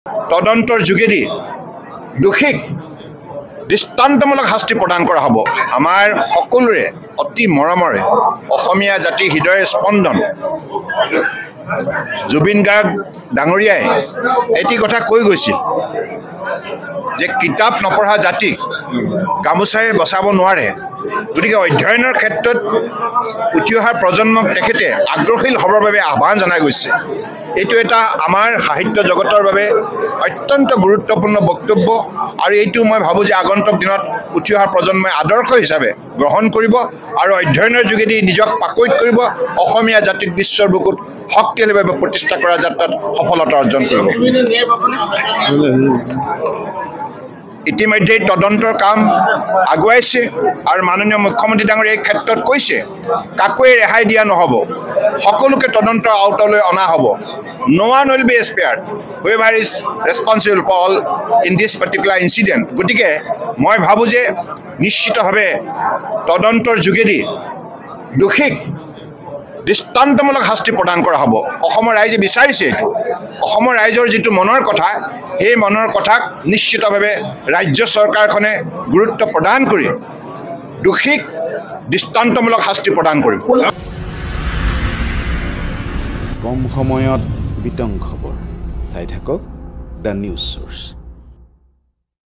তদন্তৰ যোগেদি দোষীক দৃষ্টান্তমূলক শাস্তি প্ৰদান কৰা হ'ব। আমাৰ সকলোৰে অতি মৰমৰে অসমীয়া জাতিৰ হৃদয়ৰ স্পন্দন জুবিন গাৰ্গ ডাঙৰীয়াই এটি কথা কৈ গৈছিল যে কিতাপ নপঢ়া জাতিক গামোচাই বচাব নোৱাৰে। গতিকে অধ্যয়নৰ ক্ষেত্ৰত উঠি অহা প্ৰজন্মক তেখেতে আগ্ৰহীল হ'বৰ বাবে আহ্বান জনাই গৈছে। এইটো এটা আমাৰ সাহিত্য জগতৰ বাবে অত্যন্ত গুৰুত্বপূৰ্ণ বক্তব্য আৰু এইটো মই ভাবোঁ যে আগন্তুক দিনত উঠি অহা প্ৰজন্মই আদৰ্শ হিচাপে গ্ৰহণ কৰিব আৰু অধ্যয়নৰ যোগেদি নিজক পাকৈত কৰিব, অসমীয়া জাতিক বিশ্বৰ বুকুত শক্তিশালীভাৱে প্ৰতিষ্ঠা কৰা যাত্ৰাত সফলতা অৰ্জন কৰিব। ইতিমধ্যে তদন্তৰ কাম আগুৱাইছে আৰু মাননীয় মুখ্যমন্ত্ৰী ডাঙৰীয়াই এই ক্ষেত্ৰত কৈছে কাকোৱে ৰেহাই দিয়া নহ'ব, সকলোকে তদন্তৰ আওতালৈ অনা হ'ব। No one will be spared. Whoever is responsible for all in this particular incident. গতিকে মই ভাবোঁ যে নিশ্চিতভাৱে তদন্তৰ যোগেদি দোষীক দৃষ্টান্তমূলক শাস্তি প্ৰদান কৰা হ'ব। অসমৰ ৰাইজে বিচাৰিছে এইটো। অসমৰ ৰাইজৰ যিটো মনৰ কথা, সেই মনৰ কথাক নিশ্চিতভাৱে ৰাজ্য চৰকাৰখনে গুৰুত্ব প্ৰদান কৰি দোষীক দৃষ্টান্তমূলক শাস্তি প্ৰদান কৰিব। কম সময়ত বিতং খবৰ চাই থাকক দ্য নিউজ।